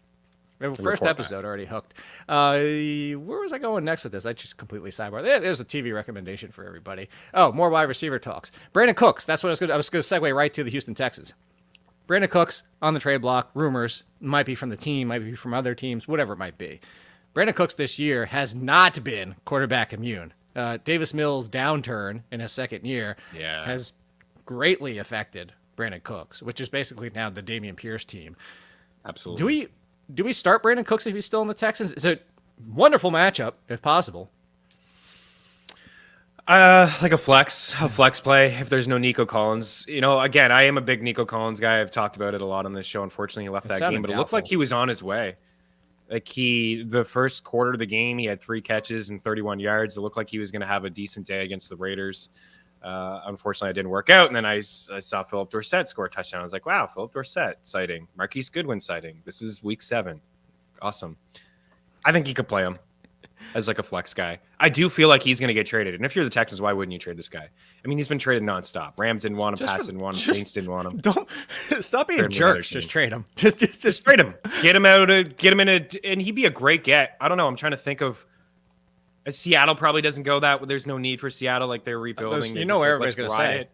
First episode already hooked. Where was I going next with this? I just completely sidebar. There's a TV recommendation for everybody. Oh, more wide receiver talks. Brandin Cooks. That's what I was going to segue right to the Houston Texans. Brandin Cooks on the trade block. Rumors might be from the team, might be from other teams, whatever it might be. Brandin Cooks this year has not been quarterback immune. Davis Mills' downturn in his second year has greatly affected Brandin Cooks, which is basically now the Dameon Pierce team. Absolutely. Do we start Brandin Cooks if he's still in the Texans? It's a wonderful matchup, if possible. Like a flex play if there's no Nico Collins. Again, I am a big Nico Collins guy. I've talked about it a lot on this show. Unfortunately, he left that game, but it looked like he was on his way. Like the first quarter of the game, he had 3 catches and 31 yards. It looked like he was going to have a decent day against the Raiders. Unfortunately, it didn't work out. And then I saw Philip Dorsett score a touchdown. I was like, wow, Philip Dorsett sighting. Marquise Goodwin sighting. This is week 7. Awesome. I think he could play him. as like a flex guy. I do feel like he's going to get traded. And if you're the Texans, why wouldn't you trade this guy? I mean, he's been traded nonstop. Rams didn't want him. Pats didn't want him. Saints didn't want him. Don't stop being jerks. Just trade him. Just trade him. Get him out. Get him in and he'd be a great get. I don't know. I'm trying to think of. Seattle probably doesn't go that. There's no need for Seattle. Like they're rebuilding. You know what everybody's going to say it.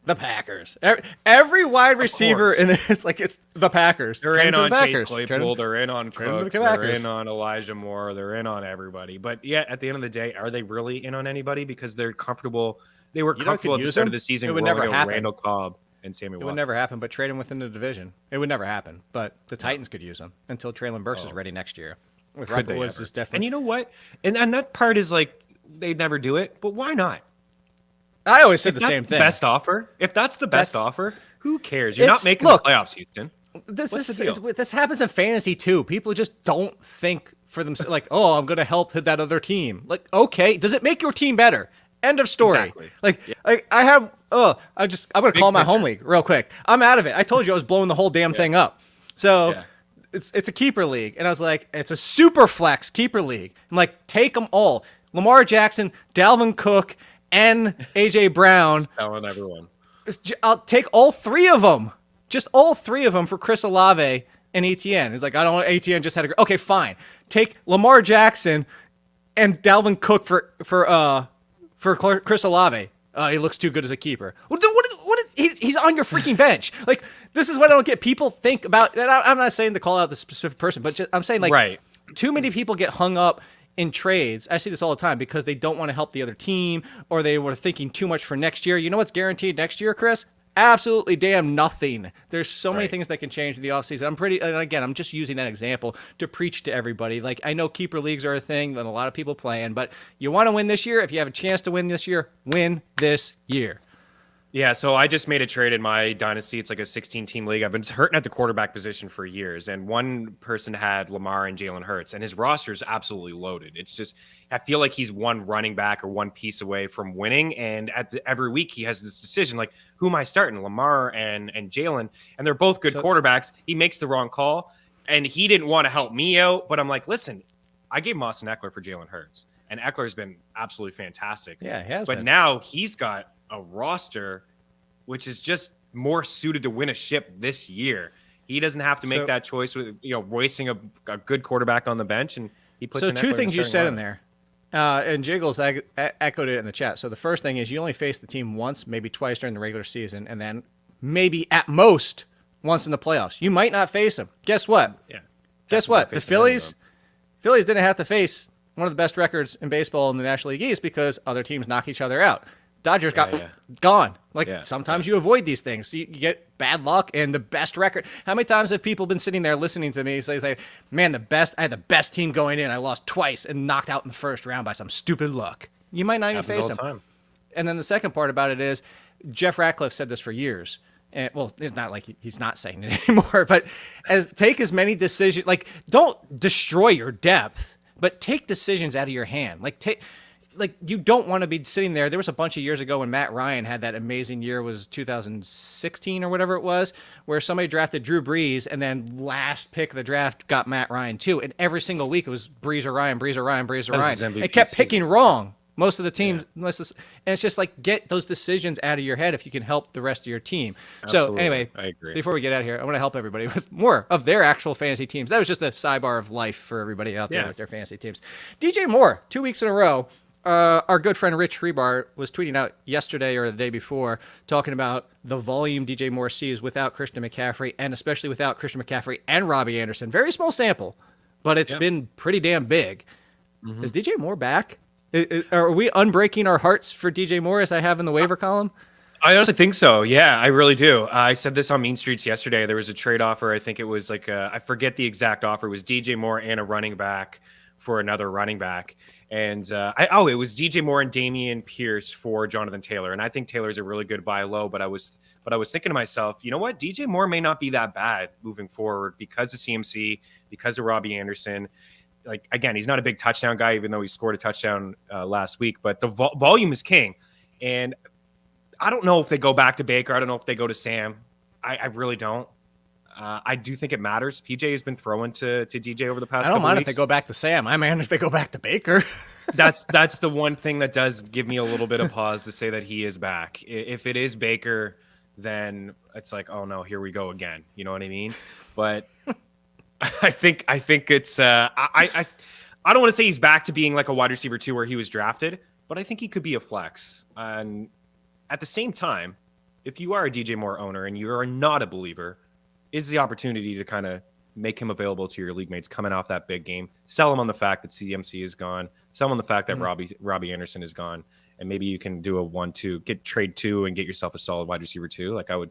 The Packers. Every wide receiver in it's the Packers. They're in on Chase Claypool. They're in on Cooks. They're in on Elijah Moore. They're in on everybody. But yeah, at the end of the day, are they really in on anybody? Because they're comfortable. They were comfortable at the start of the season. It would never happen. Randall Cobb and Sammy Watkins. It would never happen. But trade him within the division. It would never happen. But the Titans could use him until Traylon Burks is ready next year. Could they ever? And you know what? And that part is like they'd never do it. But why not? I always said the same thing. Best offer. If that's the best offer, who cares? You're not making the playoffs, Houston. This happens in fantasy too. People just don't think for themselves. Like, oh, I'm going to help that other team. Like, okay, does it make your team better? End of story. Exactly. I'm going to call my home league real quick. I'm out of it. I told you I was blowing the whole damn thing up. So it's a keeper league, and I was like, it's a super flex keeper league. I'm like, take them all: Lamar Jackson, Dalvin Cook, and AJ Brown. Telling everyone. I'll take all three of them. Just all three of them for Chris Olave and Etienne. He's like, I don't want Etienne just had a okay, fine. Take Lamar Jackson and Dalvin Cook for Chris Olave. He looks too good as a keeper. He's on your freaking bench. Like, this is what I don't get. People think about, and I'm not saying to call out the specific person, but I'm saying too many people get hung up in trades. I see this all the time because they don't want to help the other team or they were thinking too much for next year. You know what's guaranteed next year, Chris? Absolutely damn nothing. There's so many things that can change in the offseason. And again, I'm just using that example to preach to everybody. Like, I know keeper leagues are a thing that a lot of people playing, but you want to win this year. If you have a chance to win this year, win this year. Yeah, so I just made a trade in my dynasty. It's like a 16-team league. I've been hurting at the quarterback position for years, and one person had Lamar and Jalen Hurts, and his roster is absolutely loaded. It's just, I feel like he's one running back or one piece away from winning, and every week he has this decision, like, who am I starting, Lamar and Jalen? And they're both good quarterbacks. He makes the wrong call, and he didn't want to help me out, but I'm like, listen, I gave Austin Eckler for Jalen Hurts, and Eckler's been absolutely fantastic. Yeah, he has been. But now he's got a roster which is just more suited to win a ship this year. He doesn't have to make that choice with wasting a good quarterback on the bench, and he puts. So two things you said in there, and Jiggles echoed it in the chat. So the first thing is you only face the team once, maybe twice during the regular season, and then maybe at most once in the playoffs. You might not face them. Guess what? Yeah. Guess what? The Phillies didn't have to face one of the best records in baseball in the National League East because other teams knock each other out. Dodgers got gone. Sometimes you avoid these things. You get bad luck and the best record. How many times have people been sitting there listening to me say, man, I had the best team going in. I lost twice and knocked out in the first round by some stupid luck. You might not even face them. And then the second part about it is Jeff Ratcliffe said this for years. And, well, it's not like he's not saying it anymore, but take as many decisions. Like, don't destroy your depth, but take decisions out of your hand. Like, you don't want to be sitting there. There was a bunch of years ago when Matt Ryan had that amazing year, was 2016 or whatever it was, where somebody drafted Drew Brees and then last pick of the draft got Matt Ryan too. And every single week it was Brees or Ryan, Brees or Ryan, Brees or Ryan. It kept picking wrong. Most of the teams, and it's just like, get those decisions out of your head if you can help the rest of your team. Absolutely. So anyway, I agree. Before we get out of here, I want to help everybody with more of their actual fantasy teams. That was just a sidebar of life for everybody out there with their fantasy teams. DJ Moore, 2 weeks in a row. Our good friend Rich Rebar was tweeting out yesterday or the day before talking about the volume DJ Moore sees without Christian McCaffrey, and especially without Christian McCaffrey and Robbie Anderson. Very small sample, but it's been pretty damn big. Mm-hmm. Is DJ Moore back? Are we unbreaking our hearts for DJ Moore as I have in the waiver column? I honestly think so. Yeah, I really do. I said this on Mean Streets yesterday. There was a trade offer. I think it was like I forget the exact offer. It was DJ Moore and a running back for another running back. And it was DJ Moore and Damian Pierce for Jonathan Taylor. And I think Taylor's a really good buy low, but I was thinking to myself, you know what? DJ Moore may not be that bad moving forward because of CMC, because of Robbie Anderson. Like, again, he's not a big touchdown guy, even though he scored a touchdown last week, but the volume is king. And I don't know if they go back to Baker. I don't know if they go to Sam. I really don't. I do think it matters. PJ has been throwing to DJ over the past. I don't mind weeks. if they go back to Sam. I mind if they go back to Baker. That's the one thing that does give me a little bit of pause to say that he is back. If it is Baker, then it's like, oh no, here we go again. You know what I mean? But I think it's I don't want to say he's back to being like a wide receiver 2 where he was drafted, but I think he could be a flex. And at the same time, if you are a DJ Moore owner and you are not a believer, it's the opportunity to kind of make him available to your league mates coming off that big game. Sell him on the fact that CMC is gone. Sell him on the fact that Robbie Anderson is gone. And maybe you can do a 1-2, get trade 2 and get yourself a solid wide receiver 2. Like I would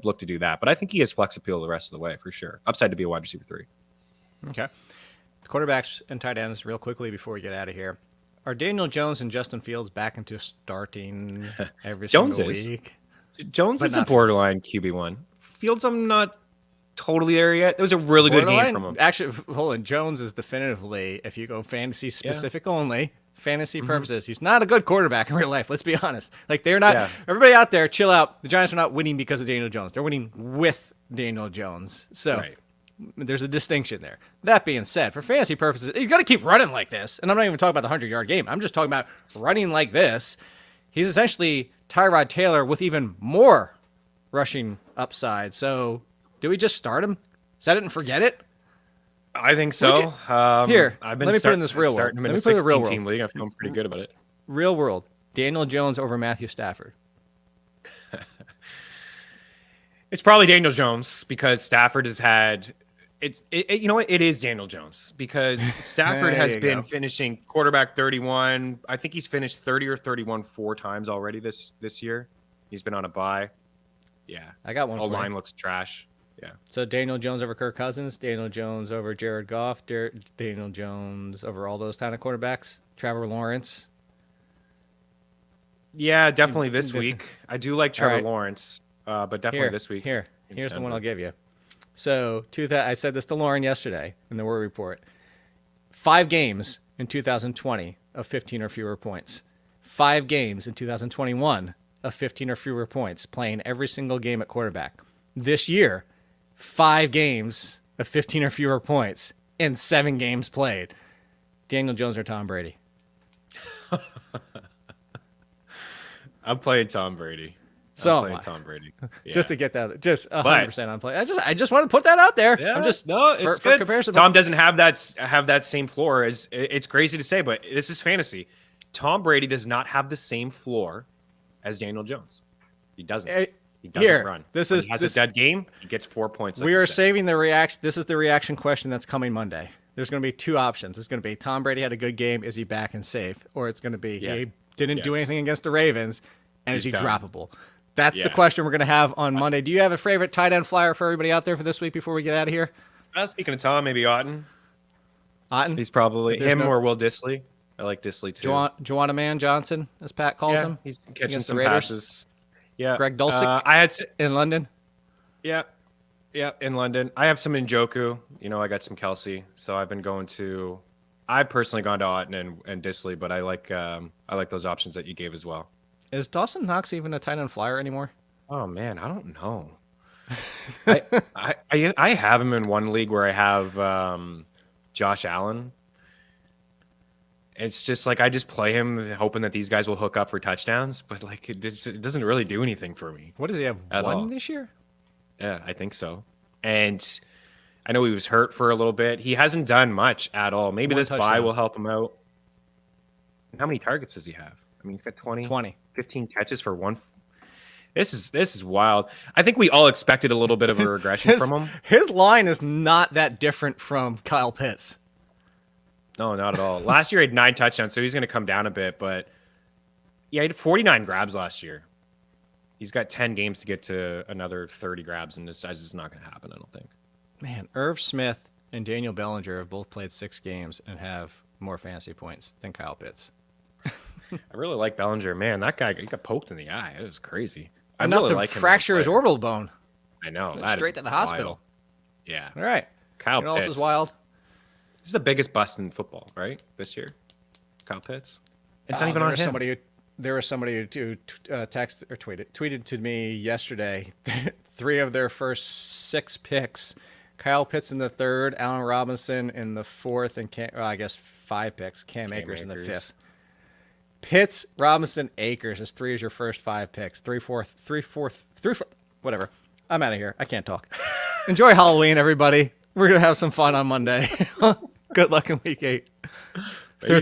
look to do that. But I think he has flex appeal the rest of the way for sure. Upside to be a wide receiver 3. Okay. The quarterbacks and tight ends real quickly before we get out of here. Are Daniel Jones and Justin Fields back into starting every single week? Jones is a borderline QB1. Fields, I'm not totally there yet. That was a really good game from him. Actually, hold on. Jones is definitively, if you go fantasy specific only, fantasy purposes, he's not a good quarterback in real life. Let's be honest. Like they're not. Everybody out there, chill out. The Giants are not winning because of Daniel Jones. They're winning with Daniel Jones. So there's a distinction there. That being said, for fantasy purposes, you got to keep running like this. And I'm not even talking about the 100-yard game. I'm just talking about running like this. He's essentially Tyrod Taylor with even more rushing upside. So do we just start him? Set it and forget it? I think so. Here, I've been let me put in this real world. Let me put in the real world. Team league. I feel pretty good about it. Real world. Daniel Jones over Matthew Stafford. It's probably Daniel Jones because Stafford has had you know what? It is Daniel Jones because Stafford has been finishing quarterback 31. I think he's finished 30 or 31 4 times already this year. He's been on a bye. Yeah. I got one. All line looks trash. Yeah. So Daniel Jones over Kirk Cousins, Daniel Jones over Jared Goff, Daniel Jones over all those kind of quarterbacks, Trevor Lawrence. Yeah, definitely this week. I do like Trevor Lawrence, but definitely this week. Here's the one I'll give you. So I said this to Lauren yesterday in the Word Report. 5 games in 2020 of 15 or fewer points. 5 games in 2021 of 15 or fewer points, playing every single game at quarterback. This year, 5 games of 15 or fewer points in 7 games played. Daniel Jones or Tom Brady? I'm playing Tom Brady. Tom Brady. Yeah. Just to get that, just 100% on play. I just want to put that out there. Yeah, I'm just it's for comparison. Tom doesn't have that same floor as it's crazy to say, but this is fantasy. Tom Brady does not have the same floor as Daniel Jones. He doesn't. He doesn't run. He has a dead game. He gets 4 points. We are saving the reaction. This is the reaction question that's coming Monday. There's going to be 2 options. It's going to be Tom Brady had a good game. Is he back and safe? Or it's going to be he didn't do anything against the Ravens, and is he droppable? That's the question we're going to have on Monday. Do you have a favorite tight end flyer for everybody out there for this week before we get out of here? Speaking of Tom, maybe Otten. Otten? He's probably him or Will Disley. I like Disley too. Joanna Man Johnson, as Pat calls him. He's catching some passes. Yeah. Greg Dulcich I had in London. Yeah, in London. I have some Njoku. I got some Kelsey. So I've personally gone to Otten and Disley, but I like those options that you gave as well. Is Dawson Knox even a tight end flyer anymore? Oh man, I don't know. I have him in one league where I have Josh Allen. It's just like I just play him hoping that these guys will hook up for touchdowns, but like it doesn't really do anything for me. What does he have? One this year? Yeah, I think so. And I know he was hurt for a little bit. He hasn't done much at all. Maybe this bye will help him out. How many targets does he have? I mean, he's got 20. 15 catches for one. This is wild. I think we all expected a little bit of a regression from him. His line is not that different from Kyle Pitts. No, not at all. Last year he had 9 touchdowns, so he's going to come down a bit. But yeah, he had 49 grabs last year. He's got 10 games to get to another 30 grabs, and this is not going to happen, I don't think. Man, Irv Smith and Daniel Bellinger have both played 6 games and have more fantasy points than Kyle Pitts. I really like Bellinger. Man, that guy, he got poked in the eye. It was crazy. Enough to fracture his orbital bone. I know. Straight to the hospital. Yeah. All right. Kyle Pitts. What else is wild? This is the biggest bust in football, right? This year. Kyle Pitts. It's not even on him. There was somebody who tweeted to me yesterday 3 of their first 6 picks. Kyle Pitts in the 3rd, Allen Robinson in the 4th, and I guess 5 picks. Cam Akers in the 5th. Pitts, Robinson, Akers is 3 as your first 5 picks. 3 fourth, whatever. I'm out of here. I can't talk. Enjoy Halloween, everybody. We're gonna have some fun on Monday. Good luck in week 8. Through.